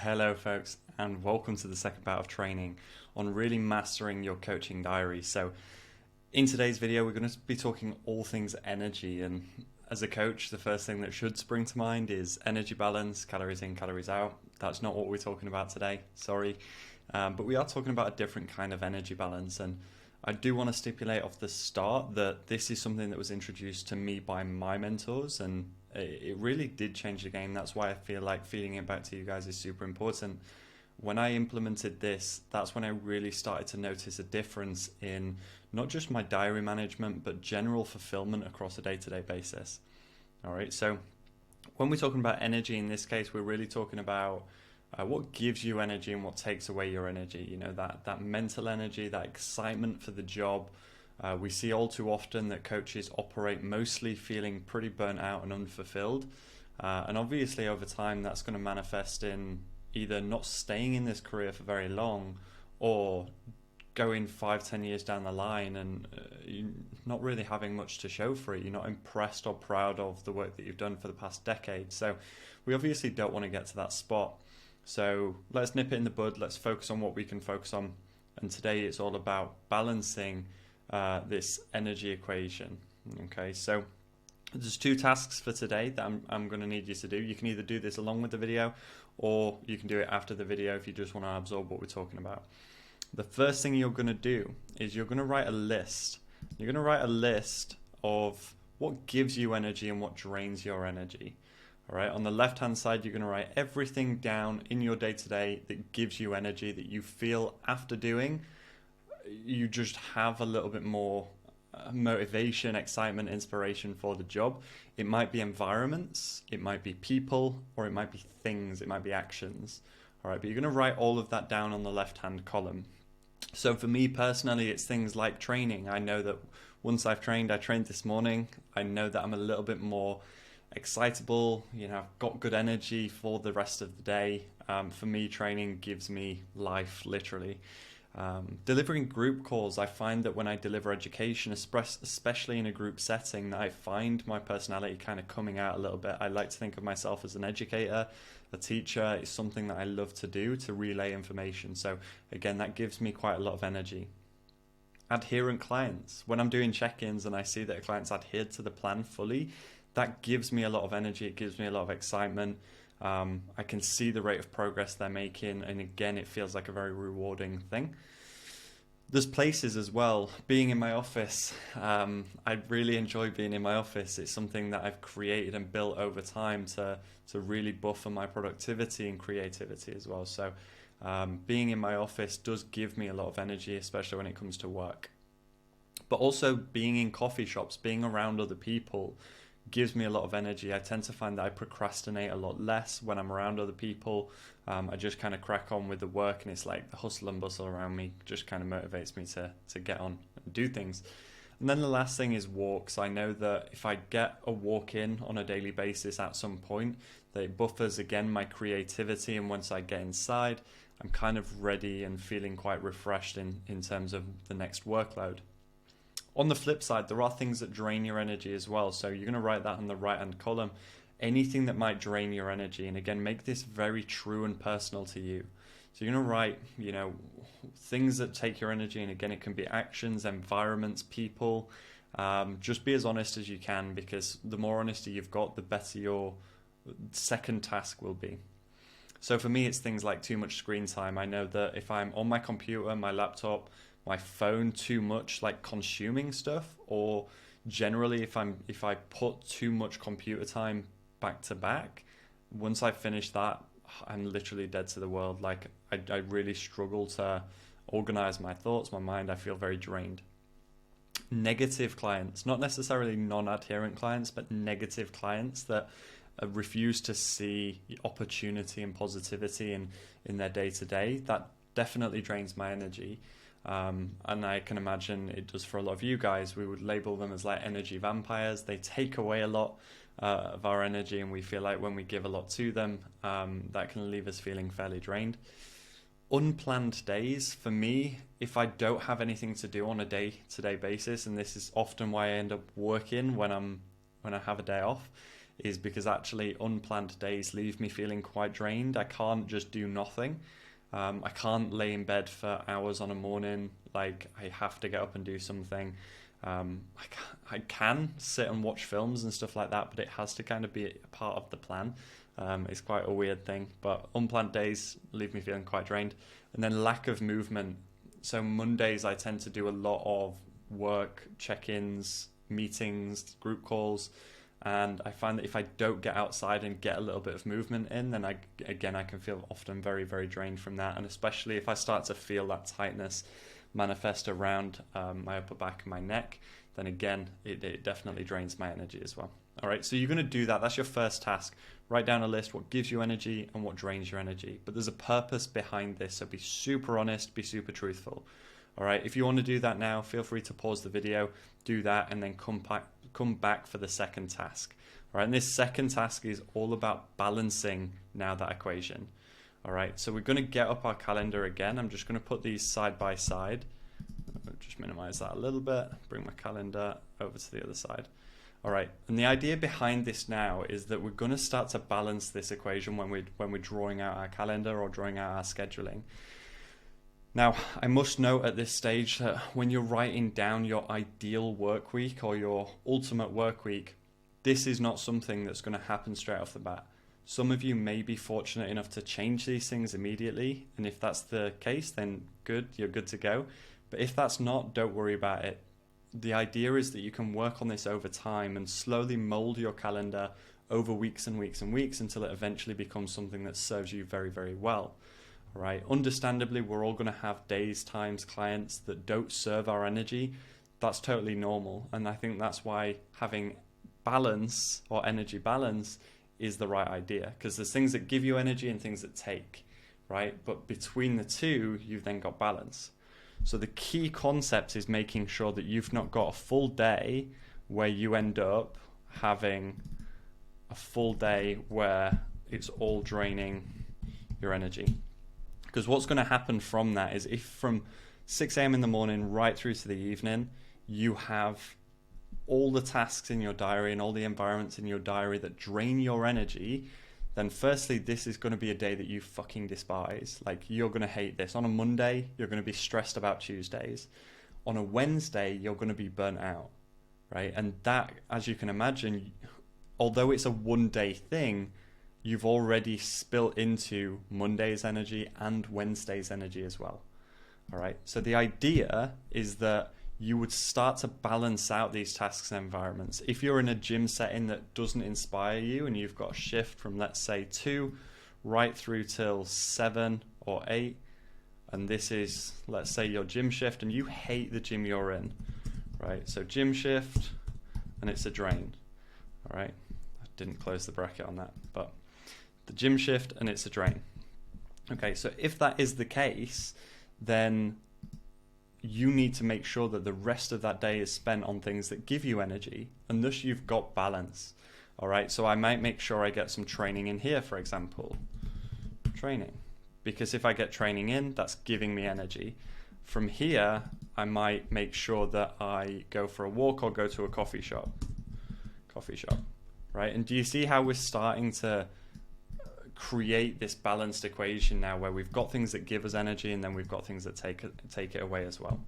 Hello, folks, and welcome to the second part of training on really mastering your coaching diary. So, in today's video, we're going to be talking all things energy. And as a coach, the first thing that should spring to mind is energy balance, calories in, calories out. That's not what we're talking about today, sorry. But we are talking about a different kind of energy balance. And I do want to stipulate off the start that this is something that was introduced to me by my mentors, and it really did change the game. That's why I feel like feeding it back to you guys is super important. When I implemented this, that's when I really started to notice a difference in not just my diary management, but general fulfillment across a day-to-day basis. All right, so when we're talking about energy, in this case, we're really talking about what gives you energy and what takes away your energy. You know, that mental energy, that excitement for the job. We see all too often that coaches operate mostly feeling pretty burnt out and unfulfilled. And obviously over time that's going to manifest in either not staying in this career for very long or going 5-10 years down the line and you're not really having much to show for it. You're not impressed or proud of the work that you've done for the past decade. So we obviously don't want to get to that spot. So let's nip it in the bud. Let's focus on what we can focus on. And today it's all about balancing this energy equation. Okay, so there's 2 tasks for today that I'm going to need you to do. You can either do this along with the video or you can do it after the video if you just want to absorb what we're talking about. The first thing you're going to do is you're going to write a list. You're going to write a list of what gives you energy and what drains your energy. All right, on the left hand side you're going to write everything down in your day-to-day that gives you energy, that you feel after doing you just have a little bit more motivation, excitement, inspiration for the job. It might be environments, it might be people, or it might be things, it might be actions. All right, but you're going to write all of that down on the left-hand column. So for me personally, it's things like training. I know that once I trained this morning, I know that I'm a little bit more excitable, you know, I've got good energy for the rest of the day. For me, training gives me life, literally. Delivering group calls, I find that when I deliver education, especially in a group setting, that I find my personality kind of coming out a little bit. I like to think of myself as an educator, a teacher. It's something that I love to do, to relay information. So again, that gives me quite a lot of energy. Adherent clients. When I'm doing check-ins and I see that a client's adhered to the plan fully, that gives me a lot of energy. It gives me a lot of excitement. I can see the rate of progress they're making, and again, it feels like a very rewarding thing. There's places as well. Being in my office, I really enjoy being in my office. It's something that I've created and built over time to really buffer my productivity and creativity as well. So being in my office does give me a lot of energy, especially when it comes to work. But also being in coffee shops, being around other people, gives me a lot of energy. I tend to find that I procrastinate a lot less when I'm around other people. I just kind of crack on with the work, and it's like the hustle and bustle around me just kind of motivates me to get on and do things. And then the last thing is walks. I know that if I get a walk in on a daily basis at some point, that it buffers again my creativity, and once I get inside, I'm kind of ready and feeling quite refreshed in terms of the next workload. On the flip side, there are things that drain your energy as well. So you're going to write that in the right-hand column. Anything that might drain your energy. And again, make this very true and personal to you. So you're going to write, you know, things that take your energy. And again, it can be actions, environments, people. Just be as honest as you can, because the more honesty you've got, the better your second task will be. So for me, it's things like too much screen time. I know that if I'm on my computer, my laptop, my phone too much, like consuming stuff, or generally if I put too much computer time back to back, once I finish that, I'm literally dead to the world. Like I really struggle to organize my thoughts, my mind. I feel very drained. Negative clients, not necessarily non-adherent clients, but negative clients that refuse to see opportunity and positivity in their day-to-day. That definitely drains my energy. And I can imagine it does for a lot of you guys. We would label them as like energy vampires. They take away a lot of our energy, and we feel like when we give a lot to them, that can leave us feeling fairly drained. Unplanned days, for me, if I don't have anything to do on a day-to-day basis, and this is often why I end up working when I have a day off, is because actually unplanned days leave me feeling quite drained. I can't just do nothing. I can't lay in bed for hours on a morning. Like, I have to get up and do something. I can sit and watch films and stuff like that, but it has to kind of be a part of the plan. It's quite a weird thing, but unplanned days leave me feeling quite drained. And then lack of movement. So Mondays I tend to do a lot of work, check-ins, meetings, group calls, and I find that if I don't get outside and get a little bit of movement in, then I can feel often very, very drained from that. And especially if I start to feel that tightness manifest around my upper back and my neck, then again, it definitely drains my energy as well. All right, so you're going to do that. That's your first task. Write down a list, what gives you energy and what drains your energy. But there's a purpose behind this, so be super honest, be super truthful. All right, if you want to do that now, feel free to pause the video, do that, and then come back for the second task. All right, and this second task is all about balancing now that equation. All right, so we're going to get up our calendar again. I'm just going to put these side by side. I'll just minimize that a little bit, bring my calendar over to the other side. All right, and the idea behind this now is that we're going to start to balance this equation when we're drawing out our calendar or drawing out our scheduling. Now, I must note at this stage that when you're writing down your ideal work week or your ultimate work week, this is not something that's going to happen straight off the bat. Some of you may be fortunate enough to change these things immediately, and if that's the case, then good, you're good to go. But if that's not, don't worry about it. The idea is that you can work on this over time and slowly mold your calendar over weeks and weeks and weeks until it eventually becomes something that serves you very, very well. All right. Understandably, we're all going to have days, times, clients that don't serve our energy. That's totally normal. And I think that's why having balance or energy balance is the right idea, because there's things that give you energy and things that take, right? But between the two, you've then got balance. So the key concept is making sure that you've not got a full day where you end up having a full day where it's all draining your energy. Because what's going to happen from that is if from 6 a.m. in the morning right through to the evening, you have all the tasks in your diary and all the environments in your diary that drain your energy, then firstly, this is going to be a day that you fucking despise. Like, you're going to hate this. On a Monday, you're going to be stressed about Tuesdays. On a Wednesday, you're going to be burnt out, right? And that, as you can imagine, although it's a one-day thing, you've already spilt into Monday's energy and Wednesday's energy as well. All right. So the idea is that you would start to balance out these tasks and environments. If you're in a gym setting that doesn't inspire you and you've got a shift from, let's say, 2 right through till 7 or 8, and this is, let's say, your gym shift and you hate the gym you're in, right? So gym shift and it's a drain. All right. I didn't close the bracket on that, but the gym shift and it's a drain. Okay, so if that is the case, then you need to make sure that the rest of that day is spent on things that give you energy, and thus you've got balance. All right, so I might make sure I get some training in here, for example. Training. Because if I get training in, that's giving me energy. From here, I might make sure that I go for a walk or go to a coffee shop. Right? And do you see how we're starting to create this balanced equation now where we've got things that give us energy and then we've got things that take it away as well?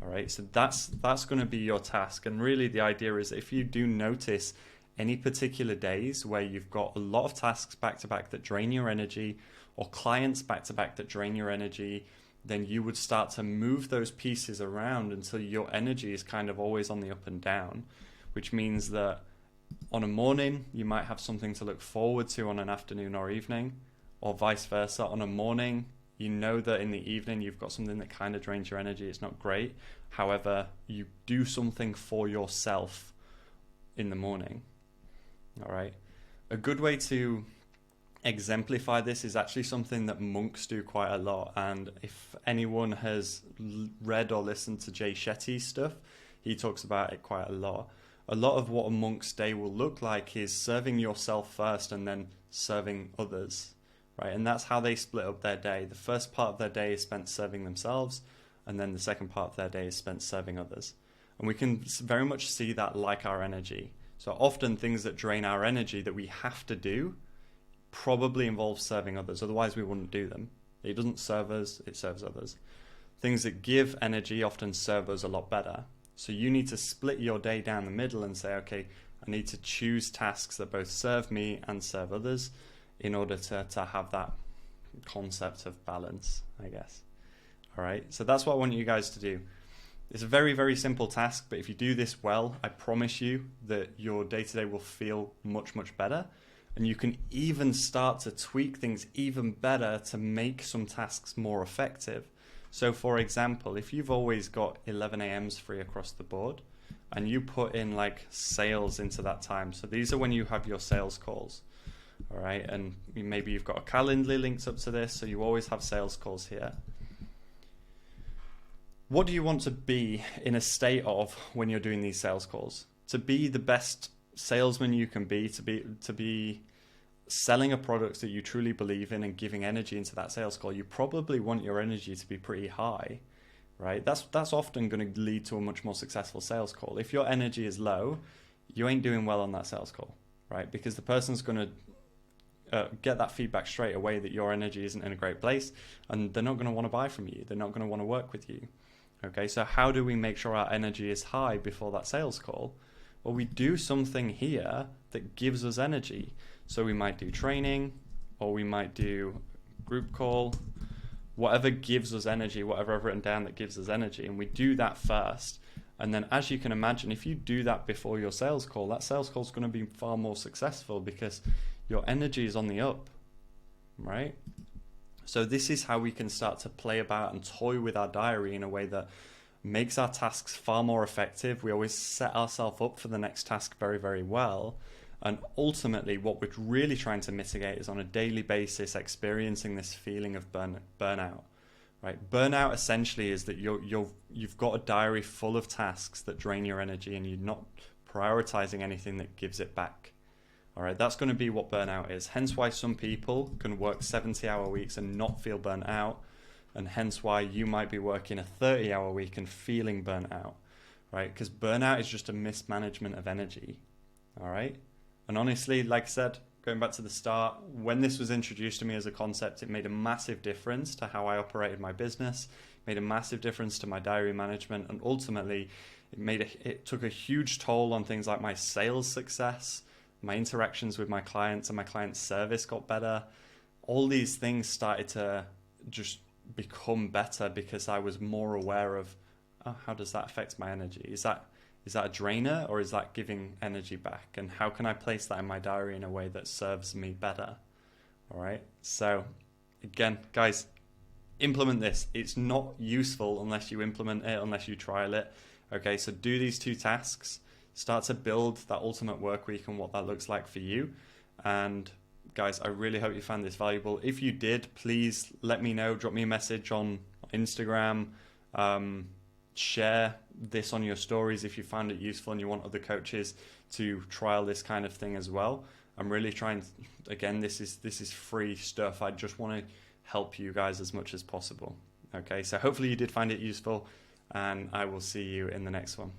All right, so that's going to be your task. And really the idea is if you do notice any particular days where you've got a lot of tasks back to back that drain your energy, or clients back to back that drain your energy, then you would start to move those pieces around until your energy is kind of always on the up and down, which means that on a morning, you might have something to look forward to on an afternoon or evening, or vice versa. On a morning, you know that in the evening, you've got something that kind of drains your energy. It's not great. However, you do something for yourself in the morning. All right. A good way to exemplify this is actually something that monks do quite a lot. And if anyone has read or listened to Jay Shetty's stuff, he talks about it quite a lot. A lot of what a monk's day will look like is serving yourself first and then serving others, right? And that's how they split up their day. The first part of their day is spent serving themselves, and then the second part of their day is spent serving others. And we can very much see that like our energy. So often things that drain our energy that we have to do probably involve serving others. Otherwise we wouldn't do them. It doesn't serve us, it serves others. Things that give energy often serve us a lot better. So you need to split your day down the middle and say, okay, I need to choose tasks that both serve me and serve others in order to have that concept of balance, I guess. All right, so that's what I want you guys to do. It's a very, very simple task, but if you do this well, I promise you that your day-to-day will feel much, much better. And you can even start to tweak things even better to make some tasks more effective. So for example, if you've always got 11 a.m.s free across the board and you put in like sales into that time. So these are when you have your sales calls. All right. And maybe you've got a Calendly linked up to this. So you always have sales calls here. What do you want to be in a state of when you're doing these sales calls? To be the best salesman you can be, to be selling a product that you truly believe in and giving energy into that sales call. You probably want your energy to be pretty high, right? That's often going to lead to a much more successful sales call. If your energy is low, you ain't doing well on that sales call, right? Because the person's going to get that feedback straight away that your energy isn't in a great place, and they're not going to want to buy from you. They're not going to want to work with you. Okay, so how do we make sure our energy is high before that sales call? Well, we do something here that gives us energy. So we might do training, or we might do group call, whatever gives us energy, whatever I've written down that gives us energy. And we do that first. And then as you can imagine, if you do that before your sales call, that sales call is going to be far more successful because your energy is on the up, right? So this is how we can start to play about and toy with our diary in a way that makes our tasks far more effective. We always set ourselves up for the next task very, very well. And ultimately, what we're really trying to mitigate is on a daily basis experiencing this feeling of burnout. Right? Burnout essentially is that you've got a diary full of tasks that drain your energy and you're not prioritizing anything that gives it back. All right, that's going to be what burnout is. Hence why some people can work 70-hour weeks and not feel burnt out. And hence why you might be working a 30-hour week and feeling burnt out, right? Because burnout is just a mismanagement of energy, all right? And honestly, like I said, going back to the start, when this was introduced to me as a concept, it made a massive difference to how I operated my business, made a massive difference to my diary management, and ultimately it took a huge toll on things like my sales success, my interactions with my clients, and my client service got better. All these things started to just become better because I was more aware of, oh, how does that affect my energy? Is that a drainer, or is that giving energy back? And how can I place that in my diary in a way that serves me better? All right. So again, guys, implement this. It's not useful unless you implement it, unless you trial it. Okay. So do these 2 tasks, start to build that ultimate work week and what that looks like for you. And guys, I really hope you found this valuable. If you did, please let me know. Drop me a message on Instagram. Share this on your stories if you found it useful and you want other coaches to trial this kind of thing as well. I'm really trying, again, this is free stuff. I just want to help you guys as much as possible. Okay, so hopefully you did find it useful, and I will see you in the next one.